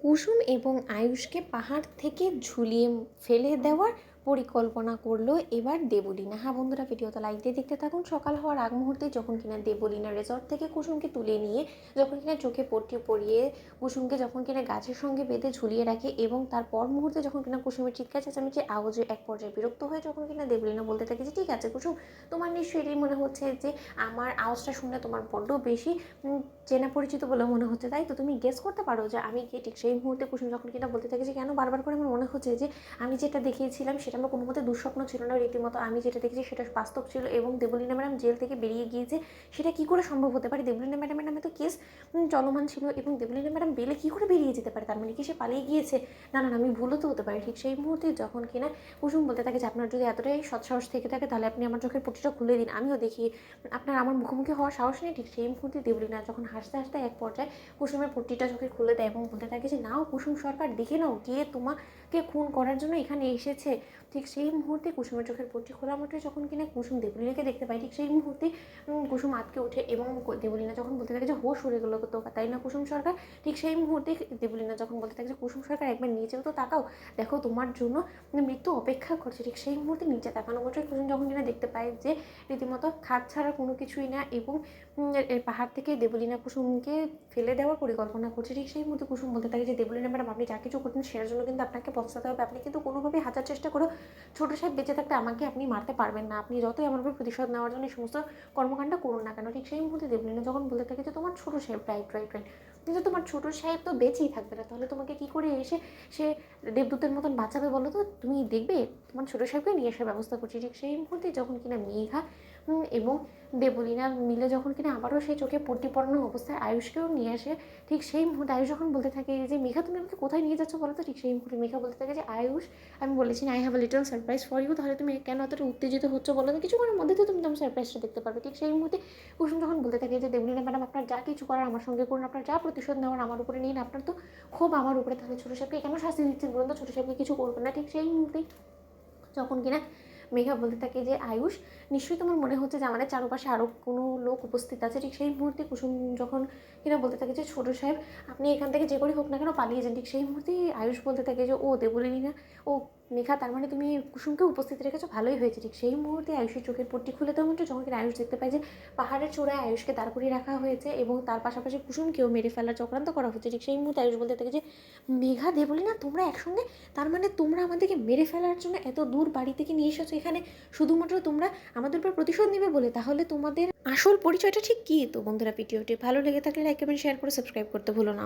কুসুম এবং আয়ুষকে পাহাড় থেকে ঝুলিয়ে ফেলে দেওয়ার পরিকল্পনা করলো এবার দেবলীনা। হ্যাঁ বন্ধুরা, ভিডিওটা লাইক দিয়ে দেখতে থাকুন। সকাল হওয়ার আগ মুহূর্তে যখন কিনা দেবলীনা রেজর্ট থেকে কুসুমকে তুলে নিয়ে যখন কিনা চোখে পট্টি পরিয়ে কুসুমকে যখন কিনা গাছের সঙ্গে বেঁধে ঝুলিয়ে রাখে এবং তারপর মুহূর্তে যখন কিনা কুসুমের চিৎকার চেঁচামেচি আওয়াজে এক পর্যায়ে বিরক্ত হয়ে যখন কিনা দেবলীনা বলতে থাকে যে ঠিক আছে কুসুম, তোমার নিশ্চয়ই এটাই মনে হচ্ছে যে আমার আওয়াজটা শুনে তোমার বড্ড বেশি চেনা পরিচিত বলে মনে হচ্ছে, তাই তো তুমি গেস করতে পারো যে আমি কে। ঠিক সেই মুহূর্তে কুসুম যখন কিনা বলতে থাকে যে কেন বারবার করে আমার মনে হচ্ছে যে আমি যেটা দেখিয়েছিলাম সেটা আমার কোনো মতে দুঃস্বপ্ন ছিল না, রীতিমতো আমি যেটা দেখেছি সেটা বাস্তব ছিল এবং দেবলীনা ম্যাডাম জেল থেকে বেরিয়ে গিয়েছে। সেটা কী করে সম্ভব হতে পারে? দেবলীনা ম্যাডামের নামে তো কেস চলমান ছিল এবং দেবলীনা ম্যাডাম বেলে কী করে বেরিয়ে যেতে পারে? তার মানে কি সে পালিয়ে গিয়েছে? না না, আমি ভুলও তো হতে পারি। ঠিক সেই মুহূর্তে যখন কিনা কুসুম বলতে থাকে যে আপনার যদি এতটাই সৎসাহস থেকে থাকে তাহলে আপনি আমার চোখের পট্টিটা খুলে দিন, আমিও দেখি আপনার আমার মুখোমুখি হওয়ার সাহস নেই। ঠিক সেই মুহূর্তে দেবলীনা যখন হাসতে হাসতে এক পর্যায়ে কুসুমের পট্টিটা চোখে খুলে দেয় এবং বলতে থাকে যে নাও কুসুম সরকার, দেখে নাও কে তোমাকে খুন করার জন্য এখানে এসেছে। ঠিক সেই মুহূর্তে কুসুমের চোখের পট্টি খোলা মাত্র যখন কিনা কুসুম দেবলীনাকে দেখতে পায়, ঠিক সেই মুহূর্তে কুসুম আটকে ওঠে এবং দেবলীনা যখন বলতে থাকে যে হোশ উড়ে গেলো তো, তাই না কুসুম সরকার? ঠিক সেই মুহূর্তে দেবলীনা যখন বলতে থাকে যে কুসুম সরকার একবার নিচেও তো তাকাও, দেখো তোমার জন্য মৃত্যু অপেক্ষা করছে। ঠিক সেই মুহূর্তে নিচে তাকানো মাত্র কুসুম যখন কিনা দেখতে পায় যে রীতিমতো খাট ছাড়া কোনো কিছুই না এবং পাহাড় থেকে দেবলীনা কুসুমকে ফেলে দেওয়ার পরিকল্পনা করছে। ঠিক সেই মুহূর্তে কুসুম বলতে থাকে যে দেবলীনা ম্যাডাম, আপনি যা কিছু করছেন সেটার জন্য কিন্তু আপনাকে পস্তাতে হবে। আপনি কিন্তু কোনোভাবেই হাজার চেষ্টা করো ছোটো সাহেব বেঁচে থাকতে আমাকে আপনি মারতে পারবেন না, আপনি যতই আমার উপর প্রতিশোধ নেওয়ার জন্য এই সমস্ত কর্মকাণ্ড করুন না কেন। ঠিক সেই মুহূর্তে দেবলীনা যখন বলতে থাকে যে তোমার ছোটো সাহেব, রাইট রাইট রাইট, কিন্তু তোমার ছোটো সাহেব তো বেঁচেই থাকবে না, তাহলে তোমাকে কী করে এসে সে দেবদূতের মতন বাঁচাবে বলো তো? তুমি দেখবে তোমার ছোটো সাহেবকে নিয়ে আসার ব্যবস্থা করছি। ঠিক সেই মুহূর্তে যখন কিনা মেঘা এবং দেবলীনা মিলে যখন কিনা আবারও সেই চোখে পট্টি পরানো অবস্থায় আয়ুষকেও নিয়ে আসে। ঠিক সেই মুহূর্তে আয়ুষ যখন বলতে থাকে যে মেঘা তুমি আমাকে কোথায় নিয়ে যাচ্ছ বলো তো? ঠিক সেই মুহূর্তে মেঘা বলতে থাকে যে আয়ুষ, আমি বলেছি না I have a little surprise for you, তাহলে তুমি কেন এতটা উত্তেজিত হচ্ছ বলো তো? কিছুক্ষণের মধ্যে তো তুমি তোমার সারপ্রাইজটা দেখতে পারবে। ঠিক সেই মুহূর্তে কুসুম যখন বলতে থাকে যে দেবলীনা ম্যাডাম, আপনার যা কিছু করার আমার সঙ্গে করুন, আপনার যা প্রতিশোধ নেওয়ার আমার উপরে নিন, আপনার তো খুব আমার উপরে, তাহলে ছোটো সাহেবকে কেন শাস্তি দিচ্ছেন বলুন তো? ছোটো সাহেবকে কিছু করবেন না। ঠিক সেই মুহূর্তেই যখন কিনা মেঘা বলতে থাকে যে আয়ুষ, নিশ্চয়ই তোমার মনে হচ্ছে যে আমাদের চারপাশে আরও কোনো লোক উপস্থিত আছে। ঠিক সেই মুহূর্তে কুসুম যখন কিনা বলতে থাকে যে ছোটো সাহেব, আপনি এখান থেকে যে করে হোক না কেন পালিয়ে যান। ঠিক সেই মুহূর্তেই আয়ুষ বলতে থাকে যে ও দেবলীনা, ও মেঘা, তার মানে তুমি কুসুমকে উপস্থিত রেখেছো, ভালোই হয়েছে। ঠিক সেই মুহূর্তে আয়ুষের চোখের পট্টি খুলে দেওয়া মাত্র যখন কিনা আয়ুষ দেখতে পায় যে পাহাড়ের চূড়ায় আয়ুষকে দাঁড় করিয়ে রাখা হয়েছে এবং তার পাশাপাশি কুসুমকেও মেরে ফেলার চক্রান্ত করা হচ্ছে। ঠিক সেই মুহূর্তে আয়ুষ বলতে থাকে যে মেঘা, দেবলীনা, তোমরা একসঙ্গে, তার মানে তোমরা আমাদেরকে মেরে ফেলার জন্য এত দূর বাড়ি থেকে নিয়ে এসেছো এখানে শুধুমাত্র তোমরা আমাদের উপর প্রতিশোধ নেবে বলে? তাহলে তোমাদের আসল পরিচয়টা ঠিক কী? তো বন্ধুরা, ভিডিওটি ভালো লেগে থাকলে লাইক কমেন্ট শেয়ার করে সাবস্ক্রাইব করতে ভুলো না।